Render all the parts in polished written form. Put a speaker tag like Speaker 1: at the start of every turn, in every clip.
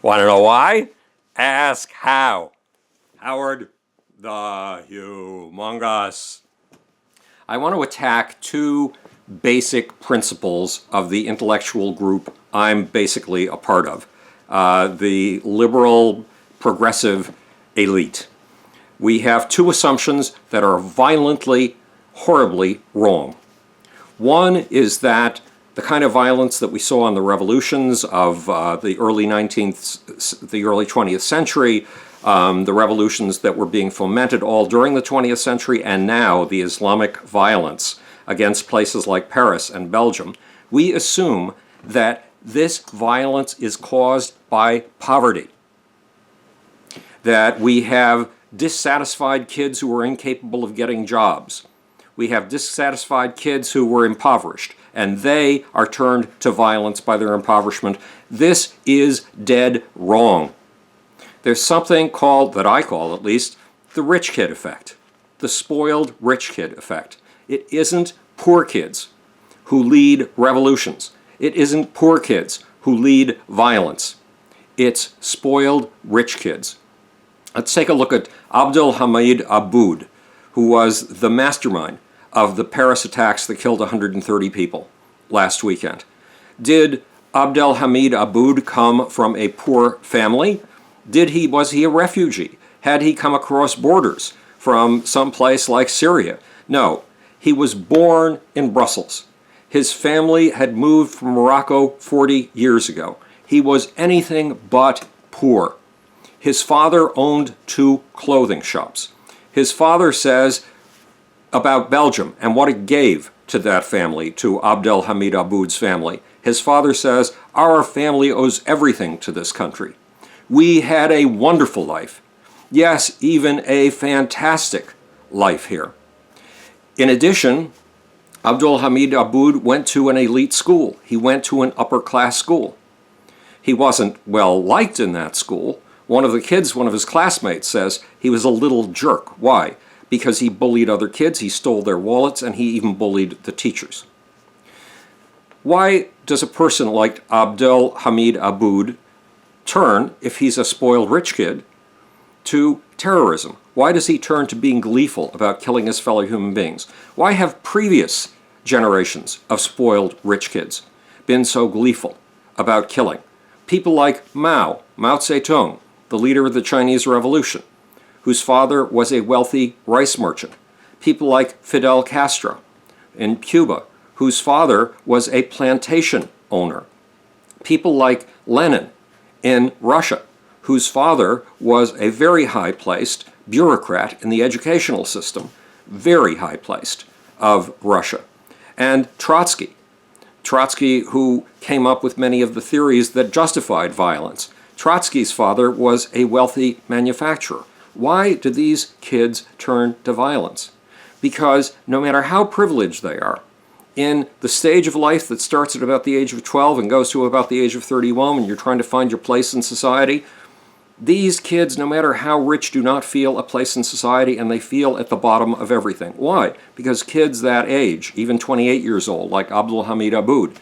Speaker 1: Want to know why? Ask how. Howard the Humongous. I want to attack two basic principles of the intellectual group I'm basically a part of, the liberal progressive elite. We have two assumptions that are violently, horribly wrong. One is that the kind of violence that we saw in the revolutions of the early 20th century, the revolutions that were being fomented all during the 20th century, and now the Islamic violence against places like Paris and Belgium, we assume that this violence is caused by poverty, that we have dissatisfied kids who are incapable of getting jobs. We have dissatisfied kids who were impoverished, and they are turned to violence by their impoverishment. This is dead wrong. There's something called, that I call at least, the rich kid effect, the spoiled rich kid effect. It isn't poor kids who lead revolutions. It isn't poor kids who lead violence. It's spoiled rich kids. Let's take a look at Abdul Hamid Aboud, who was the mastermind of the Paris attacks that killed 130 people last weekend. Did Abdul Hamid Aboud come from a poor family? Was he a refugee? Had he come across borders from some place like Syria? No, he was born in Brussels. His family had moved from Morocco 40 years ago. He was anything but poor. His father owned 2 clothing shops. His father says about Belgium and what it gave to that family, to Abdel Hamid Aboud's family. His father says, "Our family owes everything to this country. We had a wonderful life. Yes, even a fantastic life here." In addition, Abdul Hamid Aboud went to an elite school. He went to an upper-class school. He wasn't well liked in that school. One of his classmates says he was a little jerk. Why? Because he bullied other kids, he stole their wallets, and he even bullied the teachers. Why does a person like Abdul Hamid Aboud turn, if he's a spoiled rich kid, to terrorism? Why does he turn to being gleeful about killing his fellow human beings? Why have previous generations of spoiled rich kids been so gleeful about killing? People like Mao Zedong, the leader of the Chinese Revolution, whose father was a wealthy rice merchant. People like Fidel Castro in Cuba, whose father was a plantation owner. People like Lenin in Russia, whose father was a very high-placed bureaucrat in the educational system, very high-placed, of Russia. And Trotsky, who came up with many of the theories that justified violence. Trotsky's father was a wealthy manufacturer. Why do these kids turn to violence? Because no matter how privileged they are, in the stage of life that starts at about the age of 12 and goes to about the age of 31 when you're trying to find your place in society, these kids, no matter how rich, do not feel a place in society, and they feel at the bottom of everything. Why? Because kids that age, even 28 years old, like Abdul Hamid Aboud,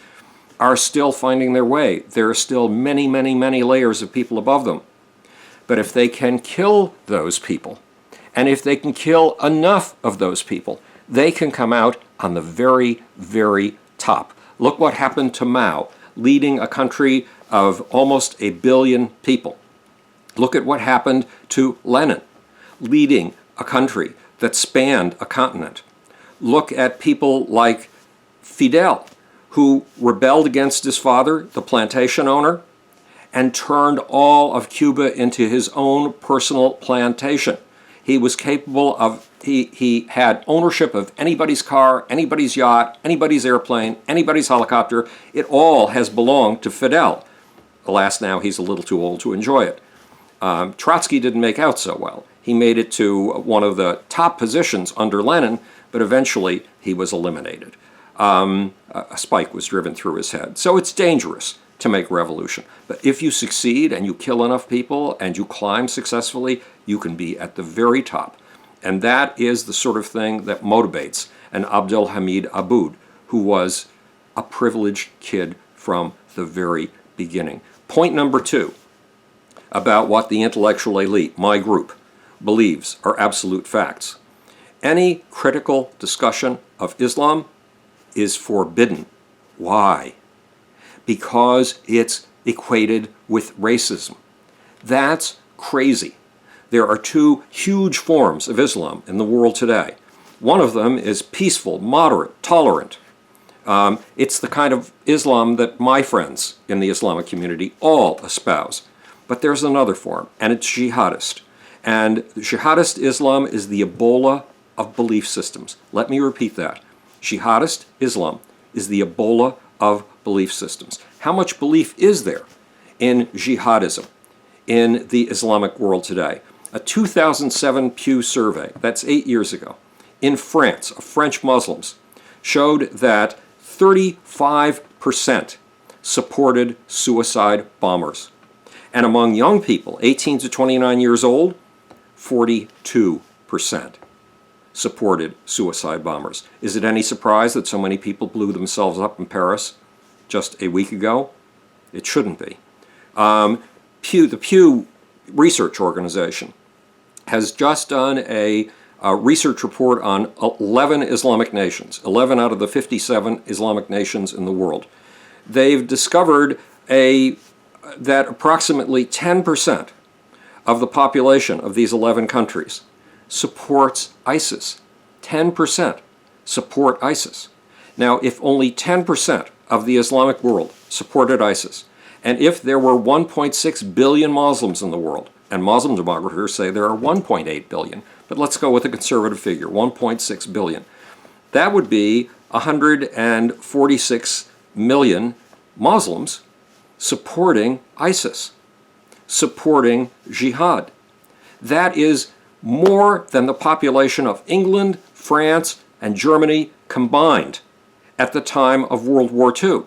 Speaker 1: are still finding their way. There are still many, many, many layers of people above them. But if they can kill those people, and if they can kill enough of those people, they can come out on the very, very top. Look what happened to Mao, leading a country of almost 1 billion people. Look at what happened to Lenin, leading a country that spanned a continent. Look at people like Fidel, who rebelled against his father, the plantation owner, and turned all of Cuba into his own personal plantation. He was capable of, he had ownership of anybody's car, anybody's yacht, anybody's airplane, anybody's helicopter. It all has belonged to Fidel. Alas, now he's a little too old to enjoy it. Trotsky didn't make out so well. He made it to one of the top positions under Lenin, but eventually he was eliminated. A spike was driven through his head. So it's dangerous to make revolution. But if you succeed and you kill enough people and you climb successfully, you can be at the very top. And that is the sort of thing that motivates an Abdul Hamid Aboud, who was a privileged kid from the very beginning. Point number 2. about what the intellectual elite, my group, believes are absolute facts. Any critical discussion of Islam is forbidden. Why? Because it's equated with racism. That's crazy. There are two huge forms of Islam in the world today. One of them is peaceful, moderate, tolerant. It's the kind of Islam that my friends in the Islamic community all espouse. But there's another form, and it's jihadist. And jihadist Islam is the Ebola of belief systems. Let me repeat that. Jihadist Islam is the Ebola of belief systems. How much belief is there in jihadism in the Islamic world today? A 2007 Pew survey, that's 8 years ago, in France, of French Muslims, showed that 35% supported suicide bombers. And among young people, 18 to 29 years old, 42% supported suicide bombers. Is it any surprise that so many people blew themselves up in Paris just a week ago? It shouldn't be. The Pew Research Organization has just done a research report on 11 Islamic nations, 11 out of the 57 Islamic nations in the world. They've discovered that approximately 10% of the population of these 11 countries supports ISIS. 10% support ISIS. Now, if only 10% of the Islamic world supported ISIS, and if there were 1.6 billion Muslims in the world, and Muslim demographers say there are 1.8 billion, but let's go with a conservative figure, 1.6 billion. That would be 146 million Muslims supporting ISIS, supporting jihad. That is more than the population of England, France, and Germany combined at the time of World War II.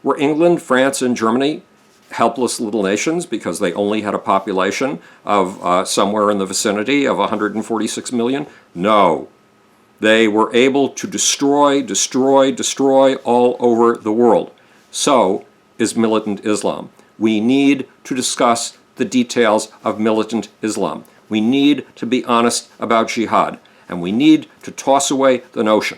Speaker 1: Were England, France, and Germany helpless little nations because they only had a population of somewhere in the vicinity of 146 million? No. They were able to destroy all over the world. So is militant Islam. We need to discuss the details of militant Islam. We need to be honest about jihad, and we need to toss away the notion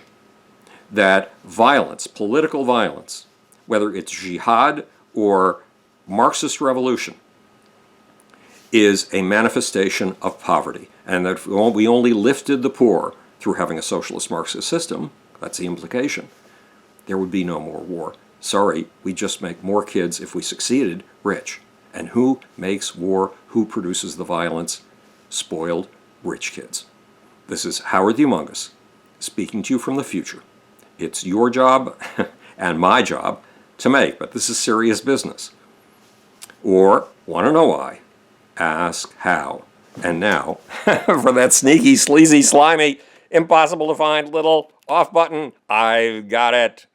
Speaker 1: that violence, political violence, whether it's jihad or Marxist revolution, is a manifestation of poverty, and that we only lifted the poor through having a socialist Marxist system. That's the implication. There would be no more war. Sorry, we just make more kids, if we succeeded, rich. And who makes war? Who produces the violence? Spoiled rich kids. This is Howard the Humongous, speaking to you from the future. It's your job and my job to make, but this is serious business. Or, want to know why? Ask how. And now, for that sneaky, sleazy, slimy, impossible to find little off button, I've got it.